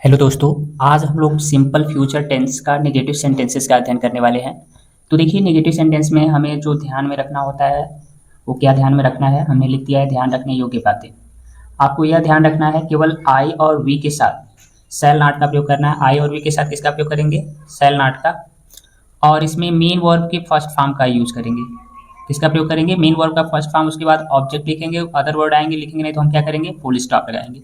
Hello दोस्तों, आज हम लोग सिंपल फ्यूचर टेंस का नेगेटिव सेंटेंसेस का अध्ययन करने वाले हैं। तो देखिए, नेगेटिव सेंटेंस में हमें जो ध्यान में रखना होता है वो क्या ध्यान में रखना है, हमने लिख दिया है ध्यान रखने योग्य बातें। आपको यह ध्यान रखना है केवल आई और वी के साथ सेल नॉट का प्रयोग करना है। आई और वी के साथ किसका प्रयोग करेंगे? सेल नॉट का। और इसमें मेन वर्ब के फर्स्ट फॉर्म का यूज करेंगे। किसका प्रयोग करेंगे? मेन वर्ब का फर्स्ट फॉर्म, उसके बाद ऑब्जेक्ट लिखेंगे, अदर वर्ड आएंगे, लिखेंगे नहीं तो हम क्या करेंगे? फुल स्टॉप लगाएंगे।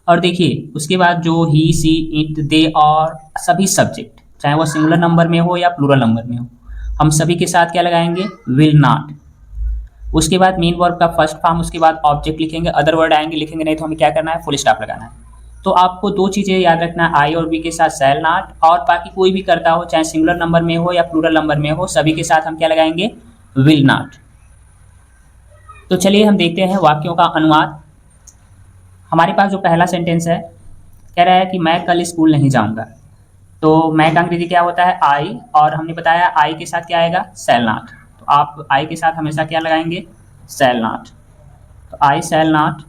और देखिए उसके बाद जो ही, सी, इट, दे और सभी सब्जेक्ट, चाहे वो सिंगुलर नंबर में हो या प्लूरल नंबर में हो, हम सभी के साथ क्या लगाएंगे? Will not. उसके बाद मेन वर्ब का फर्स्ट फॉर्म, उसके बाद ऑब्जेक्ट लिखेंगे, अदर वर्ड आएंगे, लिखेंगे नहीं तो हमें क्या करना है? फुल स्टॉप लगाना है। तो आपको दो चीज़ें याद रखना है, आई और बी के साथ सेल नॉट, और बाकी कोई भी करता हो चाहे सिंगुलर नंबर में हो या प्लूरल नंबर में हो, सभी के साथ हम क्या लगाएंगे? Will not. तो चलिए हम देखते हैं वाक्यों का अनुवाद। हमारे पास जो पहला सेंटेंस है, कह रहा है कि मैं कल स्कूल नहीं जाऊंगा। तो मैं का अंग्रेजी क्या होता है? आई, और हमने बताया आई के साथ क्या आएगा? Shall not. तो आप आई के साथ हमेशा क्या लगाएंगे? Shall not. तो आई सेल नॉट,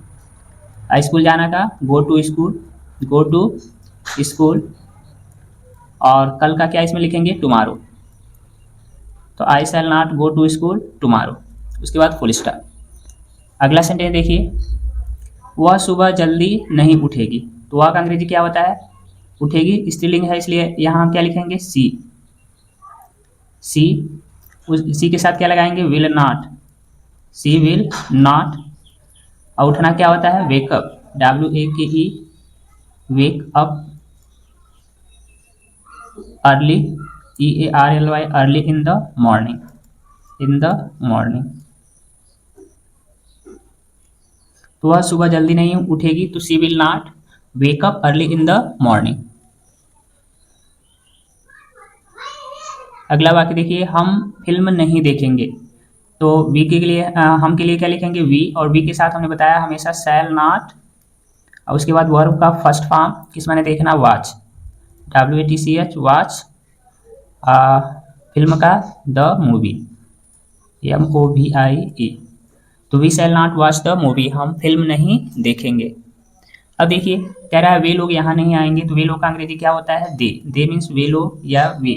स्कूल जाना का go to school, go to school, और कल का क्या इसमें लिखेंगे? टुमारो। तो I shall not go to school tomorrow, उसके बाद फुल स्टॉप। अगला सेंटेंस देखिए, वह सुबह जल्दी नहीं उठेगी। तो वह का अंग्रेजी क्या होता है? उठेगी। स्त्रीलिंग है इसलिए यहाँ हम क्या लिखेंगे? सी। सी, उस सी के साथ क्या लगाएंगे? Will not. She will not. और उठना क्या होता है? Wake up, WAKE, wake up. Early, EARLY, early, in the morning, in the morning. तो वह सुबह जल्दी नहीं उठेगी, तो she will not wake up early in the morning. अगला वाक्य देखिए, हम फिल्म नहीं देखेंगे। तो वी के लिए हम के लिए क्या लिखेंगे? वी, और वी के साथ हमने बताया हमेशा सेल नॉट, और उसके बाद वर्ब का फर्स्ट फॉर्म किस माने देखना? Watch, WATCH, watch. फिल्म का द मूवी, MOVIE। तो we shall not watch the movie, हम फिल्म नहीं देखेंगे। अब देखिए कह रहा है वे लोग यहाँ नहीं आएंगे। तो वे लोग का अंग्रेजी क्या होता है? दे मीन्स वे लोग या वे।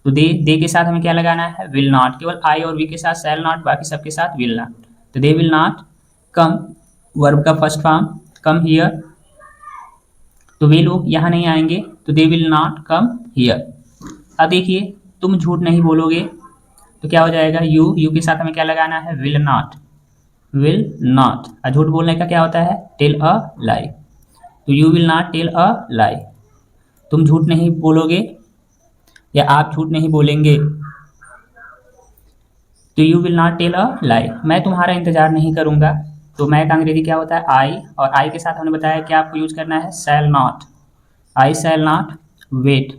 तो दे के साथ हमें क्या लगाना है? Will not. केवल आई और वी के साथ सेल नॉट, बाकी सबके साथ विल नॉट। तो they will not come, verb का फर्स्ट फॉर्म कम हियर। तो वे लोग यहाँ नहीं आएंगे, तो they will not come here. अब देखिए, तुम झूठ नहीं बोलोगे। तो क्या हो जाएगा? यू के साथ हमें क्या लगाना है? Will not, will not. और झूठ बोलने का क्या होता है? Tell a lie. तो you will not tell a lie, तुम झूठ नहीं बोलोगे या आप झूठ नहीं बोलेंगे। तो you will not tell a lie, मैं तुम्हारा इंतजार नहीं करूंगा। तो मैं का अंग्रेजी क्या होता है? आई, और आई के साथ हमने बताया कि आपको यूज करना है shall not. I shall not wait,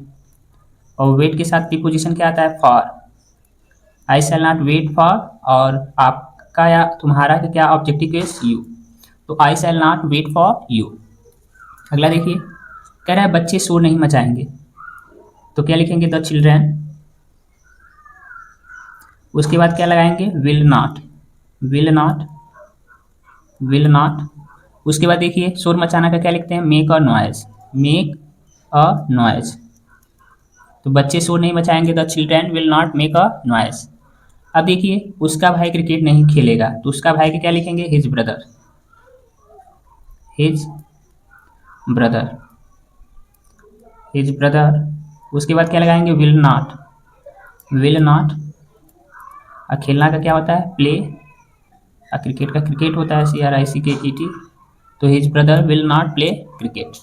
और वेट के साथ प्रीपोजिशन क्या आता है? For. I shall not wait for, और आपका या तुम्हारा का क्या ऑब्जेक्टिव केस? यू। तो I shall not wait for you. अगला देखिए, कह रहा है बच्चे शोर नहीं मचाएंगे। तो क्या लिखेंगे? The children. उसके बाद क्या लगाएंगे? Will not, will not, will not. उसके बाद देखिए शोर मचाना का क्या लिखते हैं? Make a noise, make a noise. तो बच्चे शोर नहीं मचाएंगे, the children will not make a noise. अब देखिए, उसका भाई क्रिकेट नहीं खेलेगा। तो उसका भाई के क्या लिखेंगे? His brother, his brother, his brother. उसके बाद क्या लगाएंगे? Will not, will not. और खेलना का क्या होता है? प्ले। और क्रिकेट का क्रिकेट होता है, CRICKET। तो his brother will not play cricket.